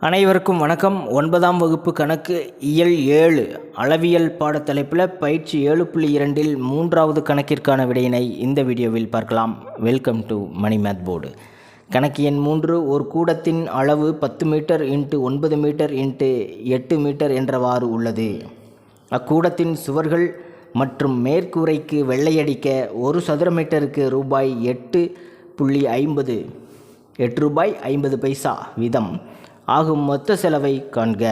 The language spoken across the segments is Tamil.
அனைவருக்கும் வணக்கம். 9ஆம் வகுப்பு கணக்கு இயல் 7 அளவியல் பாடத்தலைப்பில் பயிற்சி 7.2இல் 3வது கணக்கிற்கான விடையினை இந்த வீடியோவில் பார்க்கலாம். Welcome to Mani math board. கணக்கு எண் 3. ஒரு கூடத்தின் அளவு 10 மீட்டர் × 9 மீட்டர் × 8 மீட்டர் என்றவாறு உள்ளது. அக்கூடத்தின் சுவர்கள் மற்றும் மேற்கூரைக்கு வெள்ளையடிக்க ஒரு சதுர மீட்டருக்கு ரூபாய் 8.50 ரூபாய் 50 பைசா வீதம் ஆகும் மொத்த செலவை காண்க.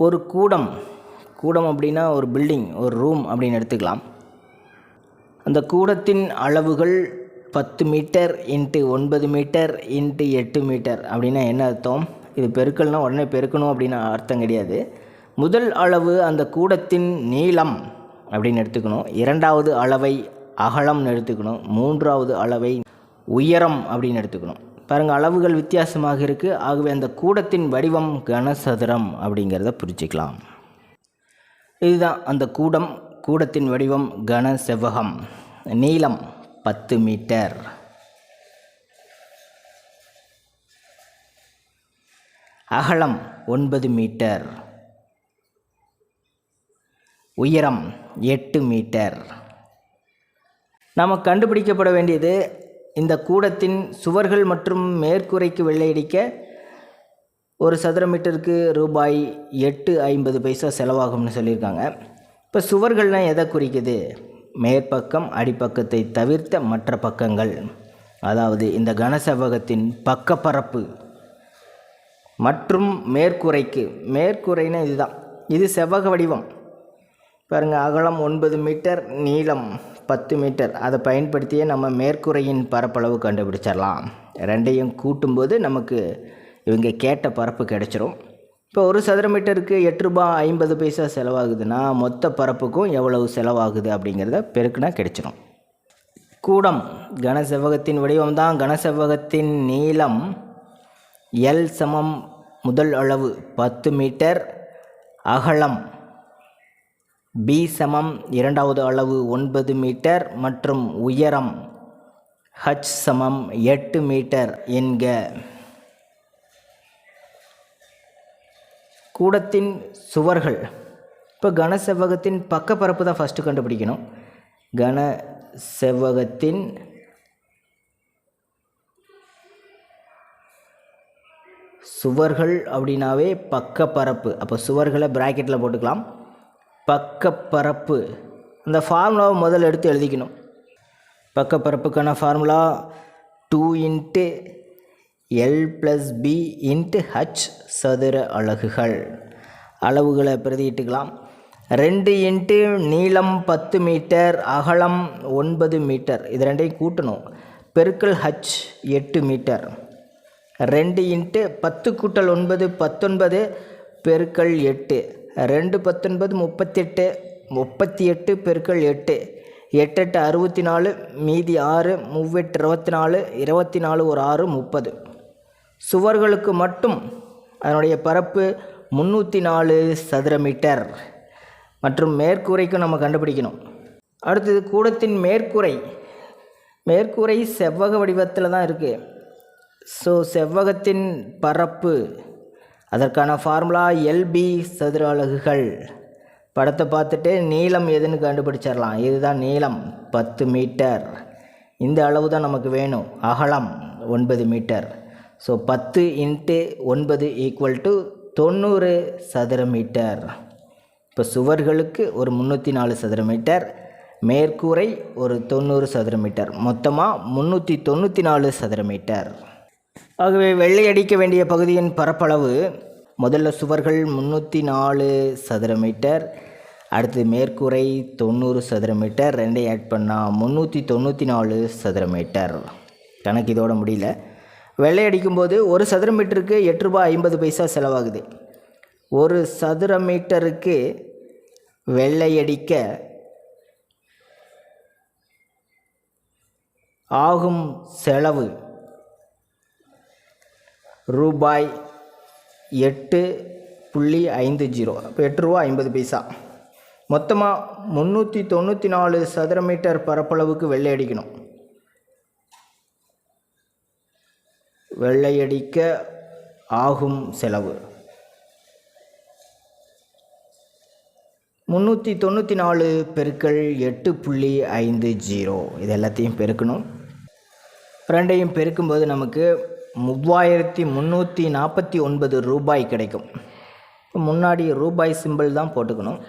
ஒரு கூடம் அப்படின்னா ஒரு பில்டிங், ஒரு ரூம் அப்படின்னு எடுத்துக்கலாம். அந்த கூடத்தின் அளவுகள் 10 மீட்டர் × 9 மீட்டர் × 8 மீட்டர் அப்படின்னா என்ன அர்த்தம்? இது பெருக்கல்னா உடனே பெருக்கணும் அப்படின்னு அர்த்தம் கிடையாது. முதல் அளவு அந்த கூடத்தின் நீளம் அப்படின்னு எடுத்துக்கணும். இரண்டாவது அளவை அகலம்னு எடுத்துக்கணும். மூன்றாவது அளவை உயரம் அப்படின்னு எடுத்துக்கணும். பாருங்கள், அளவுகள் வித்தியாசமாக இருக்குது. ஆகவே அந்த கூடத்தின் வடிவம் கனசதுரம் அப்படிங்கிறத புரிஞ்சிக்கலாம். இதுதான் அந்த கூடத்தின் வடிவம் கன செவ்வகம். நீளம் 10 மீட்டர், அகலம் 9 மீட்டர், உயரம் 8 மீட்டர். நாம் கண்டுபிடிக்கப்பட வேண்டியது இந்த கூடத்தின் சுவர்கள் மற்றும் மேற்கூரைக்கு வெள்ளையடிக்க ஒரு சதுர மீட்டருக்கு ரூபாய் 8.50 பைசா செலவாகும்னு சொல்லியிருக்காங்க. இப்போ சுவர்கள்னால் எதை குறிக்குது? மேற்பக்கம் அடிப்பக்கத்தை தவிர்த்த மற்ற பக்கங்கள், அதாவது இந்த கனசெவ்வகத்தின் பக்கப்பரப்பு மற்றும் மேற்கூரைனா இதுதான். இது செவ்வக வடிவம். பாருங்கள், அகலம் 9 மீட்டர், நீளம் 10 மீட்டர். அதை பயன்படுத்தியே நம்ம மேற்கூரையின் பரப்பளவு கண்டுபிடிச்சிடலாம். ரெண்டையும் கூட்டும்போது நமக்கு இவங்க கேட்ட பரப்பு கிடைச்சிரும். இப்போ ஒரு சதுர மீட்டருக்கு 8 ரூபாய் 50 பைசா செலவாகுதுன்னா மொத்த பரப்புக்கும் எவ்வளவு செலவாகுது அப்படிங்கிறத பெருக்குனா கிடைச்சிரும். கூடம் கனசெவ்வகத்தின் வடிவம் தான். கனசெவ்வகத்தின் நீளம் எல் சமம் முதல் அளவு 10 மீட்டர், அகலம் பி சமம் இரண்டாவது அளவு 9 மீட்டர் மற்றும் உயரம் ஹச் சமம் 8 மீட்டர் என்க. கூடத்தின் சுவர்கள். இப்போ கனசெவ்வகத்தின் பக்கப்பரப்பு தான் ஃபஸ்ட்டு கண்டுபிடிக்கணும். கனசெவ்வகத்தின் சுவர்கள் அப்படின்னாவே பக்கப்பரப்பு. அப்போ சுவர்களை பிராக்கெட்டில் போட்டுக்கலாம். பக்கப்பரப்பு, அந்த ஃபார்முலாவை முதல்ல எடுத்து எழுதிக்கணும். பக்கப்பரப்புக்கான ஃபார்முலா 2 × L + B × H சதுர அலகுகள். அளவுகளை பிரதியிட்டுக்கலாம். 2 × நீளம் 10 மீட்டர், அகலம் 9 மீட்டர். இது ரெண்டையும் கூட்டணும். பெருக்கல் H 8 மீட்டர். 2 × 10 + 9 19 பெருக்கல் 8. 2 19 38, 38 பெருக்கல் 8, 8 8 64, மீதி 6, 3 8 24, 24 ஒரு 6 30. சுவர்களுக்கு மட்டும் அதனுடைய பரப்பு 304 சதுர மீட்டர். மற்றும் மேற்கூரைக்கும் நம்ம கண்டுபிடிக்கணும். அடுத்தது கூடத்தின் மேற்கூரை செவ்வக வடிவத்தில் தான் இருக்குது. ஸோ செவ்வகத்தின் பரப்பு, அதற்கான ஃபார்முலா LB சதுர அலகுகள். படத்தை பார்த்துட்டு நீளம் எதுன்னு கண்டுபிடிச்சிடலாம். இதுதான் நீளம் 10 மீட்டர். இந்த அளவு தான் நமக்கு வேணும். அகலம் 9 மீட்டர். ஸோ 10 × 9 = 90 சதுர மீட்டர். இப்போ சுவர்களுக்கு ஒரு 304 சதுர மீட்டர், மேற்கூரை ஒரு 90 சதுர மீட்டர், மொத்தமாக 394 சதுர மீட்டர். ஆகவே வெள்ளையடிக்க வேண்டிய பகுதியின் பரப்பளவு, முதல்ல சுவர்கள் 304 சதுர மீட்டர், அடுத்து மேற்கூரை 90 சதுர மீட்டர், ரெண்டையும் ஆட் பண்ணால் 394 சதுர மீட்டர். கணக்கு இதோட முடியல. வெள்ளையடிக்கும்போது ஒரு சதுர மீட்டருக்கு 8 ரூபாய் 50 பைசா செலவாகுது. ஒரு சதுர மீட்டருக்கு வெள்ளையடிக்க ஆகும் செலவு ரூபாய் 8.50. அப்போ 8 ரூபாய் 50 பைசா. மொத்தமாக 394 சதுர மீட்டர் பரப்பளவுக்கு வெள்ளையடிக்கணும். வெள்ளையடிக்க ஆகும் செலவு 394 பெருக்கல் 8.50. இது எல்லாத்தையும் பெருக்கணும். ரெண்டையும் பெருக்கும்போது நமக்கு 3349 ரூபாய் கிடைக்கும். முன்னாடி ரூபாய் சிம்பிள் தான் போட்டுக்கணும்.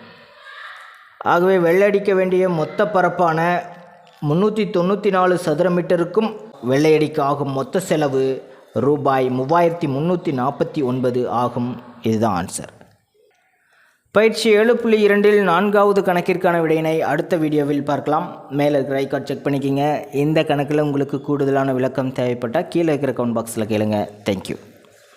ஆகவே வெள்ளையடிக்க வேண்டிய மொத்த பரப்பான 394 சதுர மீட்டருக்கும் வெள்ளையடிக்க ஆகும் மொத்த செலவு ரூபாய் 3349 ஆகும். இதுதான் ஆன்சர். பயிற்சி 7.2 4வது கணக்கிற்கான விடையினை அடுத்த வீடியோவில் பார்க்கலாம். மேலே இருக்கிற ஐகார்ட் செக் பண்ணிக்கிங்க. இந்த கணக்கில் உங்களுக்கு கூடுதலான விளக்கம் தேவைப்பட்டால் கீழே இருக்கிற கமெண்ட் பாக்ஸில் கேளுங்க. தேங்க்யூ.